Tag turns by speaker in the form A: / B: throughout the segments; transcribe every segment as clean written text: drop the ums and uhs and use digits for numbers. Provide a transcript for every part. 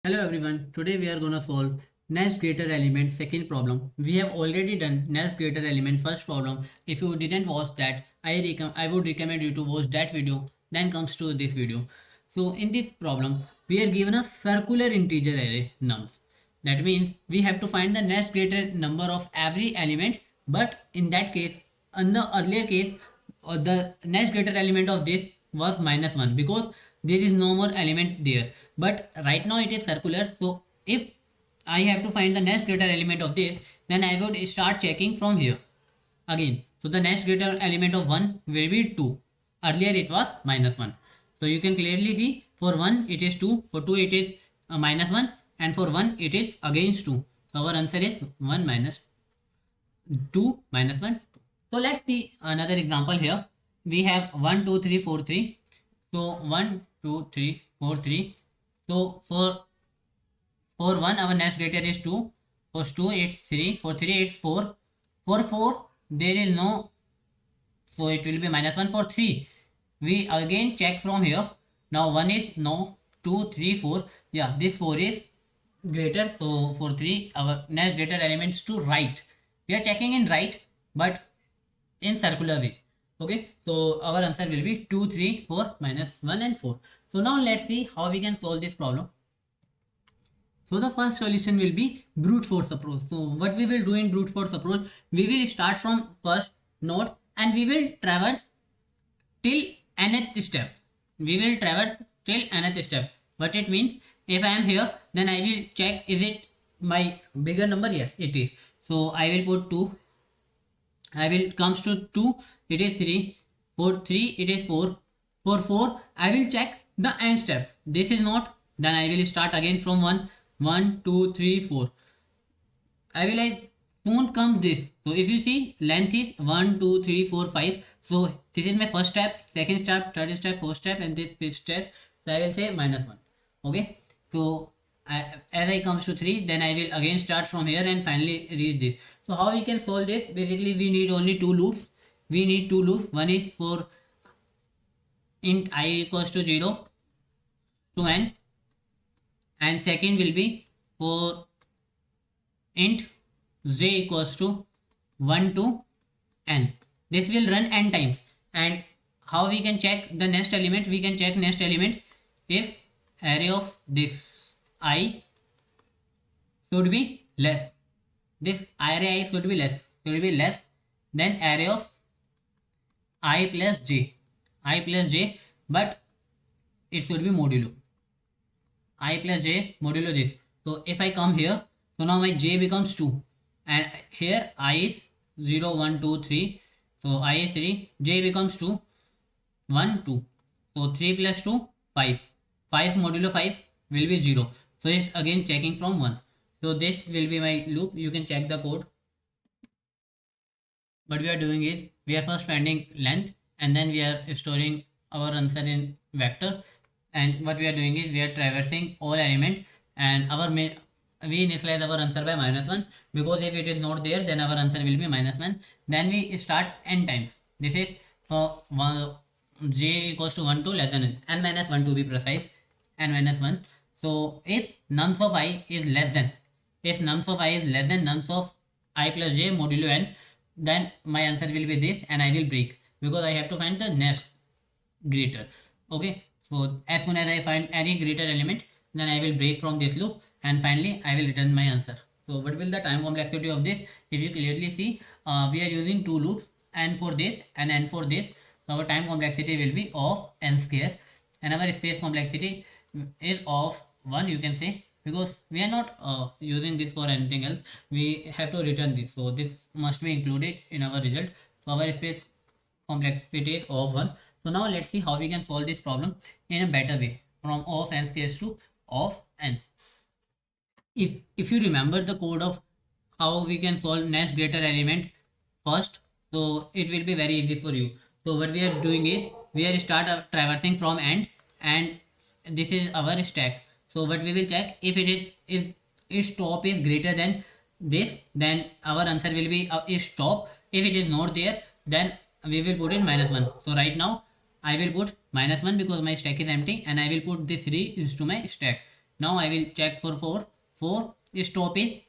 A: Hello everyone, today we are gonna solve next greater element second problem. We have already done next greater element first problem. If you didn't watch that, I would recommend you to watch that video, then comes to this video. So in this problem, we are given a circular integer array nums. That means we have to find the next greater number of every element, but in that case, in the earlier case, the next greater element of this was -1 because there is no more element there, but right now it is circular. So if I have to find the next greater element of this, then I would start checking from here again. So the next greater element of 1 will be 2. Earlier it was -1. So you can clearly see for 1 it is 2, for 2 it is -1, and for 1 it is against 2. So our answer is 1 minus 2 minus 1. So let's see another example here. We have 1, 2, 3, 4, 3. So 1, 2, 3, 4, 3. So for 1 our next greater is 2. For 2 it's 3. For 3 it's 4. For 4 there is no, so it will be -1. For 3 we again check from here. Now 1 is no, 2, 3, 4. Yeah, this 4 is greater. So for 3 our next greater elements to right. We are checking in right, but in circular way. Okay, so our answer will be 2, 3, 4, -1 and 4. So now let's see how we can solve this problem. So the first solution will be brute force approach. So what we will do in brute force approach, we will start from first node and we will traverse till nth step. We will traverse till nth step. What it means, if I am here, then I will check is it my bigger number. Yes, it is. So I will put 2. I will comes to 2, it is 3. For 3 it is 4. For 4 I will check the end step. This is not, then I will start again from 1. 1, 2, 3, 4. I will soon come this. So if you see, length is 1, 2, 3, 4, 5. So this is my first step, second step, third step, fourth step, and this fifth step. So I will say -1. Okay. So as I comes to 3, then I will again start from here and finally reach this. So how we can solve this? Basically we need only two loops. We need two loops. One is for int I equals to 0 to n, and second will be for int j equals to 1 to n. This will run n times. And how we can check the next element? We can check next element if array of this I should be less. This array I should be less than array of I plus j, but it should be modulo I plus j modulo this. So if I come here, so now my j becomes 2, and here I is 0, 1, 2, 3. So I is 3, j becomes 2, 1, 2. So 3 plus 2, 5. 5 modulo 5 will be 0. So it's again checking from 1. So this will be my loop. You can check the code. What we are doing is we are first finding length and then we are storing our answer in vector. And what we are doing is we are traversing all element, and we initialize our answer by -1 because if it is not there then our answer will be -1. Then we start n times. This is for j equals to 1 to less than n minus 1 to be precise, n minus 1. So if nums of I is less than nums of I plus j modulo n, then my answer will be this, and I will break because I have to find the next greater. Okay, so as soon as I find any greater element, then I will break from this loop and finally I will return my answer. So what will the time complexity of this? If you clearly see, we are using two loops, n for this and n for this. So our time complexity will be of n square, and our space complexity is of 1, you can say, because we are not using this for anything else. We have to return this, so this must be included in our result. So our space complexity is of 1. So now let's see how we can solve this problem in a better way, from of n squares to of n. If you remember the code of how we can solve next greater element first, so it will be very easy for you. So what we are doing is we are start traversing from end, and this is our stack. So what we will check, if it is, if its top is greater than this, then our answer will be is top. If it is not there, then we will put in -1. So right now I will put -1 because my stack is empty, and I will put this 3 into my stack. Now I will check for 4. 4 is top is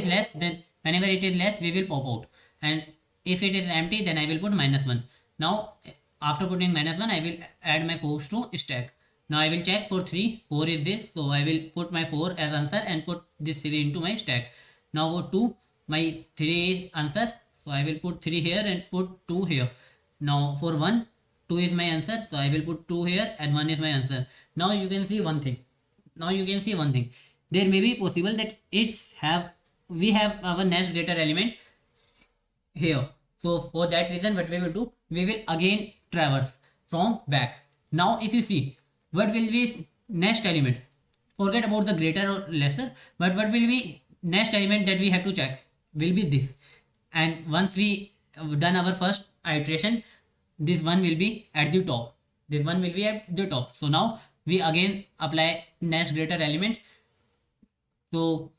A: less, then whenever it is less we will pop out, and if it is empty then I will put -1. Now after putting -1 I will add my 4s to stack. Now I will check for 3. 4 is this, so I will put my 4 as answer and put this 3 into my stack. Now for 2, my 3 is answer, so I will put 3 here and put 2 here. Now for 1, 2 is my answer, so I will put 2 here and 1 is my answer. Now you can see one thing. There may be possible that we have our next greater element here. So for that reason what we will do, we will again traverse from back. Now if you see, what will be next element? Forget about the greater or lesser, but what will be next element that we have to check will be this. And once we have done our first iteration, this one will be at the top. So now we again apply next greater element. So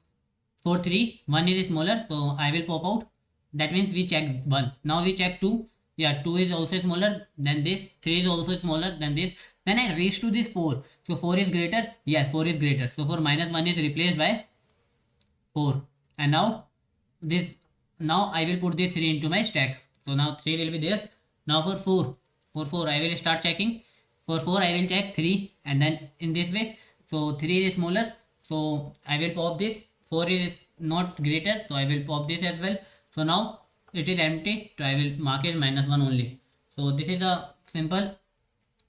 A: for 3, 1 is smaller, so I will pop out. That means we check 1. Now we check 2. Yeah, 2 is also smaller than this. 3 is also smaller than this. Then I reach to this 4. So 4 is greater. Yes, 4 is greater. So for -1 is replaced by 4. And now I will put this 3 into my stack. So now 3 will be there. Now for 4 I will start checking. For 4 I will check 3, and then in this way. So 3 is smaller, so I will pop this. 4 is not greater, so I will pop this as well. So now it is empty, so I will mark it -1 only. So this is a simple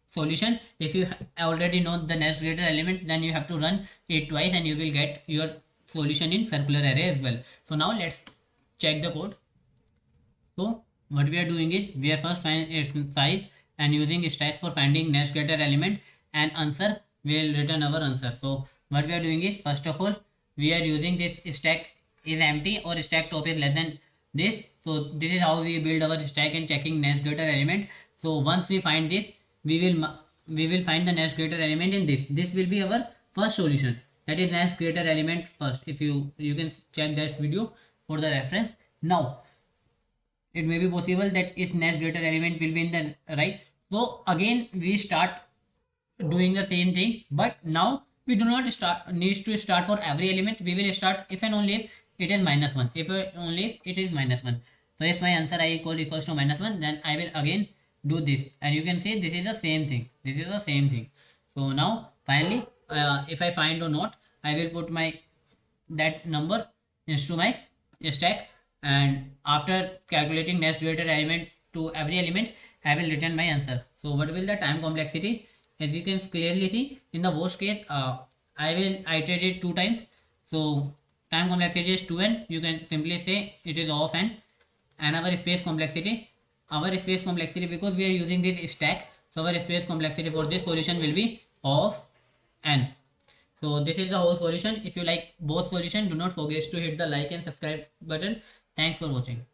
A: solution. If you already know the next greater element, then you have to run it twice and you will get your solution in circular array as well. So now let's check the code. So what we are doing is, we are first finding its size and using stack for finding next greater element, and answer will return our answer. So what we are doing is, first of all we are using this stack is empty or stack top is less than this. So this is how we build our stack and checking next greater element. So once we find this, we will find the next greater element in this will be our first solution, that is next greater element first. If you can check that video for the reference. Now it may be possible that its next greater element will be in the right. So again we start doing the same thing, but now we do not need to start for every element. We will start if and only if it is -1. If only if it is -1. So if my answer I equals to -1, then I will again do this, and you can see this is the same thing. So now finally, if I find or not, I will put that number into my stack, and after calculating next greater element to every element, I will return my answer. So what will the time complexity? As you can clearly see, in the worst case, I will iterate it 2 times. So time complexity is 2n. You can simply say it is of n. And our space complexity, because we are using this stack, so our space complexity for this solution will be of n. So this is the whole solution. If you like both solution, do not forget to hit the like and subscribe button. Thanks for watching.